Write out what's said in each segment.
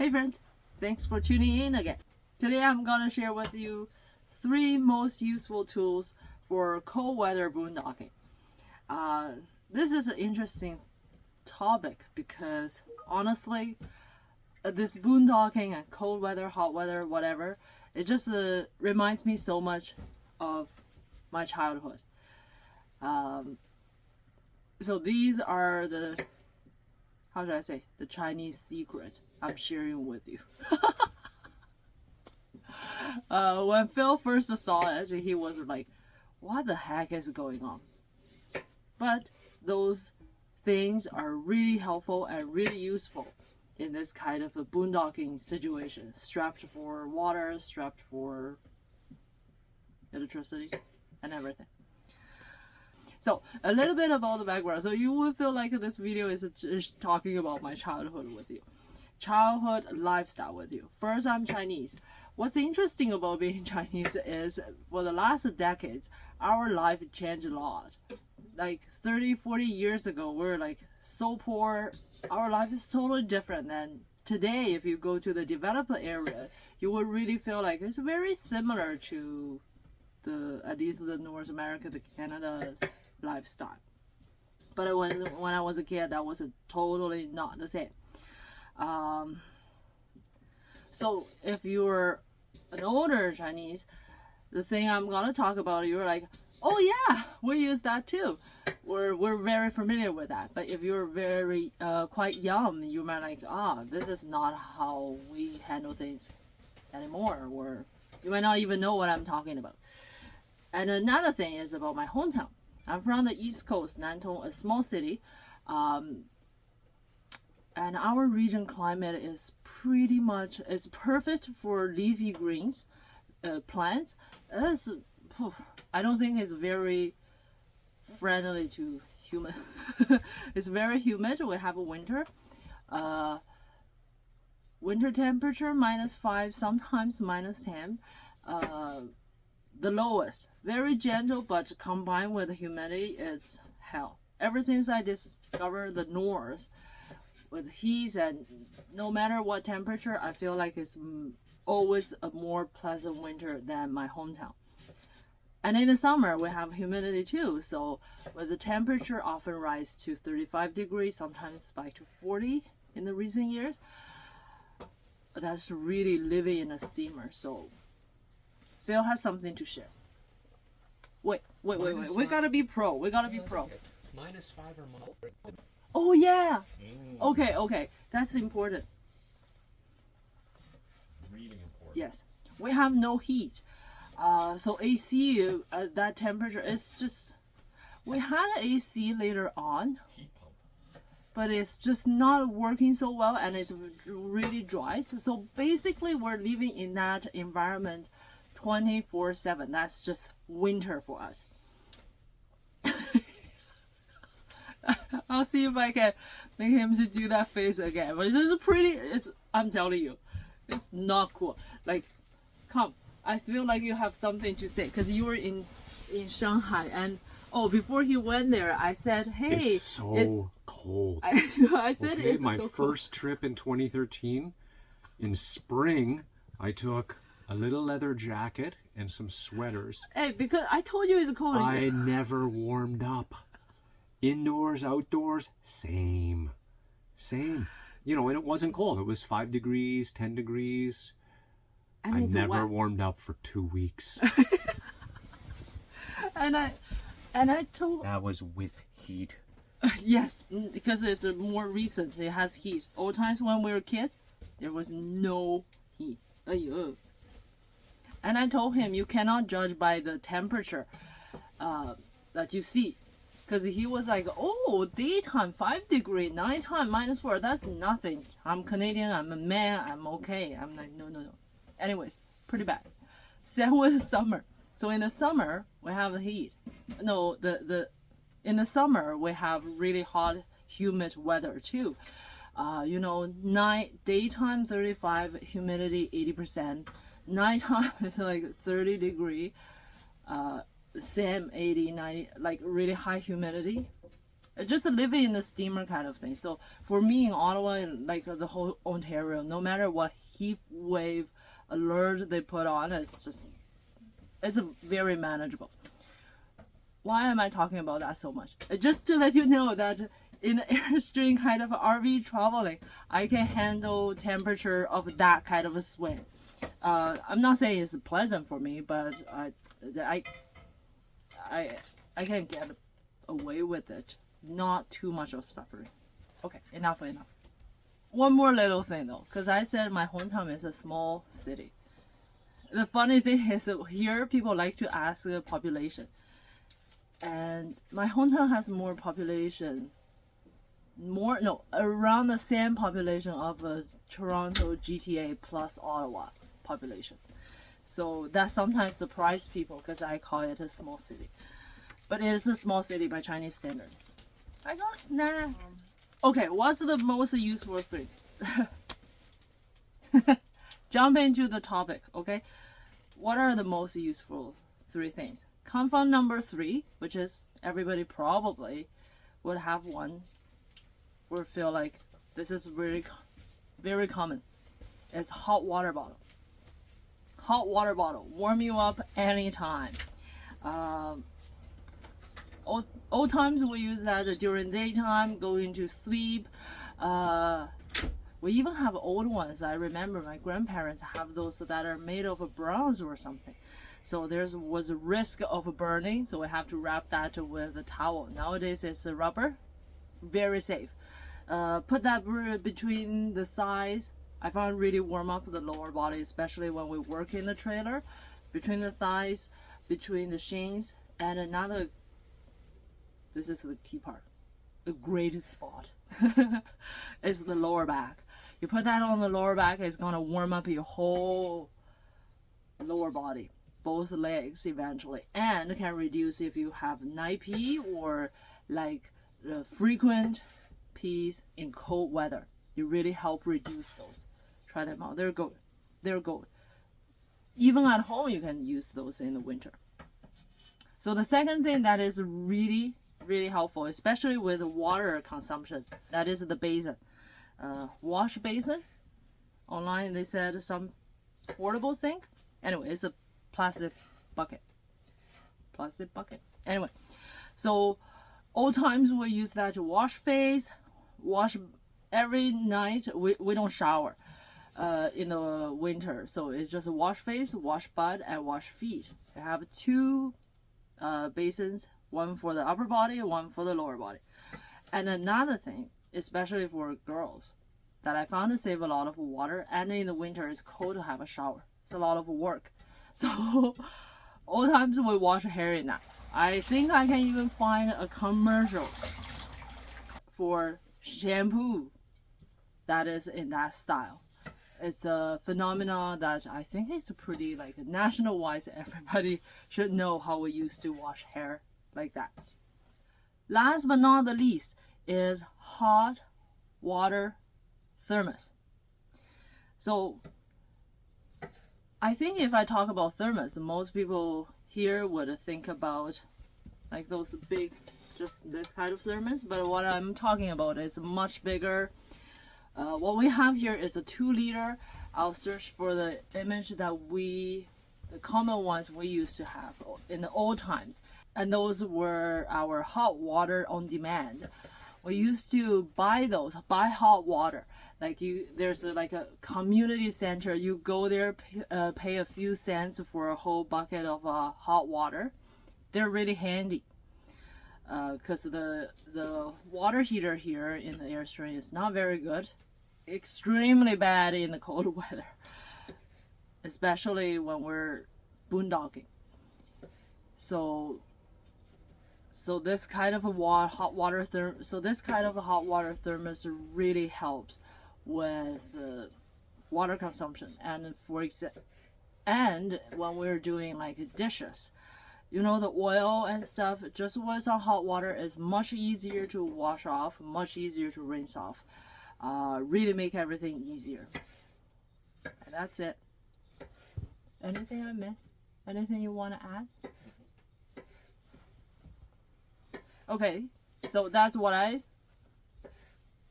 Hey friends, thanks for tuning in again. Today I'm gonna share with you 3 most useful tools for cold weather boondocking. This is an interesting topic because honestly, this boondocking and cold weather, hot weather, whatever, it just reminds me so much of my childhood. So these are the, how should I say, the Chinese secret I'm sharing with you. When Phil first saw it, he was like, what the heck is going on? But those things are really helpful and really useful in this kind of a boondocking situation. Strapped for water, strapped for electricity, and everything. So a little bit about the background. So you will feel like this video is just talking about my childhood with you. Childhood lifestyle with you. First, I'm Chinese. What's interesting about being Chinese is for the last decades, our life changed a lot. Like 30, 40 years ago, we're like so poor. Our life is totally different than today. If you go to the developed area, you will really feel like it's very similar to at least the North America, the Canada lifestyle. But when I was a kid, that was totally not the same. So if you're an older Chinese, the thing I'm gonna talk about, you're like, oh yeah, we use that too. We're very familiar with that. But if you're very quite young, you might like, this is not how we handle things anymore, or you might not even know what I'm talking about. And another thing is about my hometown. I'm from the East Coast, Nantong, a small city. And our region climate is pretty much perfect for leafy greens, plants. I don't think it's very friendly to human. It's very humid. We have a winter. Winter temperature -5, sometimes -10. The lowest, very gentle, but combined with the humidity, it's hell. Ever since I discovered the north with heat, and no matter what temperature, I feel like it's always a more pleasant winter than my hometown. And in the summer, we have humidity too. So with the temperature often rise to 35 degrees, sometimes spike to 40 in the recent years. That's really living in a steamer. So Phil has something to share. Wait. We gotta be pro. -5 or more. Oh yeah. Okay. That's important. Really important. Yes. We have no heat. So AC at that temperature is just. We had an AC later on. Heat pump. But it's just not working so well, and it's really dry. So basically, we're living in that environment 24/7. That's just winter for us. I'll see if I can make him to do that face again. But I'm telling you, it's not cool. Like, come, I feel like you have something to say because you were in Shanghai, and before he went there, I said, hey, it's so cold. I said, okay, it's my so first trip in 2013, in spring, I took a little leather jacket and some sweaters. Hey, because I told you it's cold. I never warmed up. Indoors, outdoors, same. You know, and it wasn't cold. It was 5 degrees, 10 degrees. And I it's never wet. warmed up for 2 weeks. and I told. That was with heat. Yes, because it's more recent. It has heat. Old times when we were kids, there was no heat. And I told him you cannot judge by the temperature that you see. Because he was like, daytime 5 degrees, nighttime -4, that's nothing. I'm Canadian, I'm a man, I'm okay. I'm like, no. Anyways, pretty bad. Same with summer. So in the summer, we have the heat. No, in the summer, we have really hot, humid weather too. Daytime 35, humidity 80%. Nighttime is like 30 degree. Same 80, 90, like really high humidity. just living in the steamer kind of thing. So for me in Ottawa and like the whole Ontario, no matter what heat wave alert they put on, it's very manageable. Why am I talking about that so much? Just to let you know that in the Airstream kind of RV traveling, I can handle temperature of that kind of a swing. I'm not saying it's pleasant for me, but I can get away with it. Not too much of suffering. Okay, enough. One more little thing though, because I said my hometown is a small city. The funny thing is that here people like to ask the population. And my hometown has more population, around the same population of Toronto, GTA plus Ottawa population. So that sometimes surprises people because I call it a small city. But it is a small city by Chinese standard. I got a snack. Okay, what's the most useful thing? Jump into the topic, okay? What are the most useful 3 things? Compound number 3, which is everybody probably would have one or feel like this is very, very common. It's hot water bottle. Hot water bottle, warm you up anytime. Old times we use that during daytime, going to sleep. We even have old ones. I remember my grandparents have those that are made of bronze or something. So there was a risk of burning, so we have to wrap that with a towel. Nowadays it's a rubber, very safe. Put that between the thighs. I found really warm up the lower body, especially when we work in the trailer. Between the thighs, between the shins, and another, this is the key part, the greatest spot is the lower back. You put that on the lower back, it's gonna warm up your whole lower body, both legs eventually, and can reduce if you have night pee or like frequent pees in cold weather. It really help reduce those. Try them out. They're good. They're good. Even at home, you can use those in the winter. So the second thing that is really, really helpful, especially with water consumption, that is the basin. Wash basin. Online they said some portable sink. Anyway, it's a plastic bucket. Anyway, so old times we use that to wash face, wash every night. We don't shower in the winter, so it's just wash face, wash butt, and wash feet. I have 2 basins, one for the upper body, one for the lower body. And another thing, especially for girls, that I found to save a lot of water, and in the winter it's cold to have a shower. It's a lot of work. So all times we wash hair in that. I think I can even find a commercial for shampoo that is in that style. It's a phenomenon that I think it's pretty like national wise. Everybody should know how we used to wash hair like that. Last but not the least is hot water thermos. So I think if I talk about thermos, most people here would think about like those big, just this kind of thermos. But what I'm talking about is much bigger. What we have here is a 2-liter. I'll search for the image that the common ones we used to have in the old times. And those were our hot water on demand. We used to buy hot water. Like there's like a community center. You go there, pay a few cents for a whole bucket of hot water. They're really handy. Because the water heater here in the Airstream is not very good. Extremely bad in the cold weather. Especially when we're boondocking. So this kind of a hot water thermos really helps with water consumption. And and when we're doing like dishes, you know, the oil and stuff, just with some hot water is much easier to wash off, much easier to rinse off. Really make everything easier. And that's it. Anything I missed? Anything you want to add? Okay, So that's what I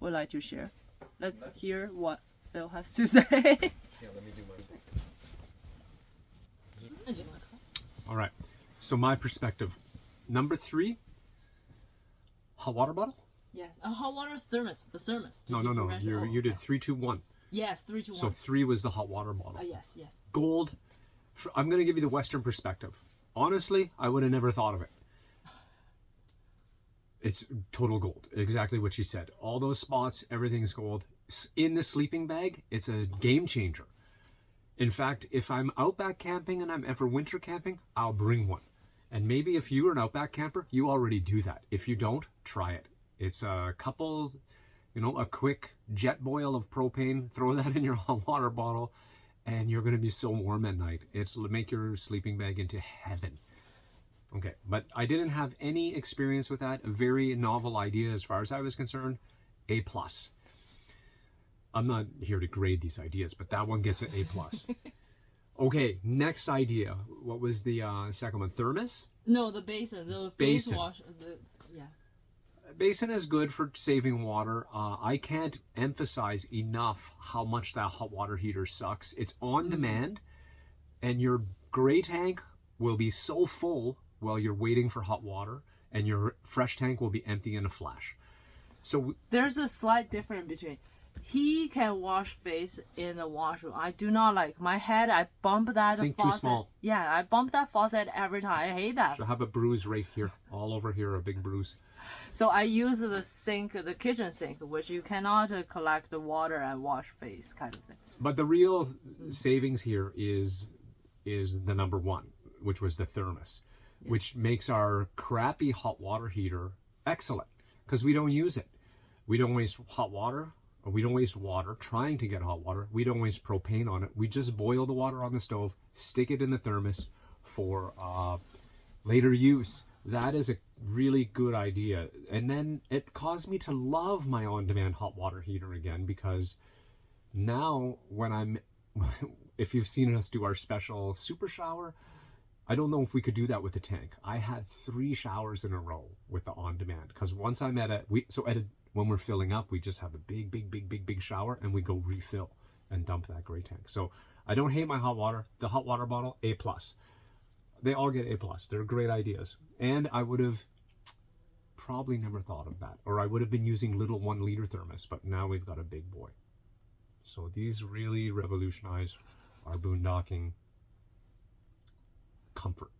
would like to share. Let's hear what Phil has to say. Yeah, let me do mine. All right. So my perspective. Number 3, hot water bottle? Yes, a hot water thermos. The thermos. No. You did 3, 2, 1. Yes, 3 to 1. So 3 was the hot water bottle. Yes. Gold. I'm going to give you the Western perspective. Honestly, I would have never thought of it. It's total gold. Exactly what she said. All those spots, everything's gold. In the sleeping bag, it's a game changer. In fact, if I'm outback camping and I'm ever winter camping, I'll bring one. And maybe if you're an outback camper, you already do that. If you don't, try it. It's a couple, a quick jet boil of propane, throw that in your hot water bottle, and you're going to be so warm at night. It's make your sleeping bag into heaven. Okay, but I didn't have any experience with that. A very novel idea as far as I was concerned. A+. I'm not here to grade these ideas, but that one gets an A+. Okay, next idea. What was the second one? Thermos? No, the basin. The face Basin. wash. Basin is good for saving water. I can't emphasize enough how much that hot water heater sucks. It's on demand, and your gray tank will be so full while you're waiting for hot water, and your fresh tank will be empty in a flash. So there's a slight difference between. He can wash face in the washroom. I do not like my head. I bump that sink faucet. too small. Yeah, I bump that faucet every time. I hate that. Should have a bruise right here, all over here, a big bruise. So I use the sink, the kitchen sink, which you cannot collect the water and wash face kind of thing. But the real savings here is the number 1, which was the thermos, which makes our crappy hot water heater excellent because we don't use it. We don't waste hot water. We don't waste water trying to get hot water. We don't waste propane on it. We just boil the water on the stove, stick it in the thermos for later use. That is a really good idea. And then it caused me to love my on-demand hot water heater again because now when if you've seen us do our special super shower, I don't know if we could do that with the tank. I had 3 showers in a row with the on-demand because once I'm when we're filling up, we just have a big shower and we go refill and dump that gray tank. So I don't hate my hot water. The hot water bottle, A+. They all get A+. They're great ideas. And I would have probably never thought of that. Or I would have been using little 1-liter thermos, but now we've got a big boy. So these really revolutionize our boondocking comfort.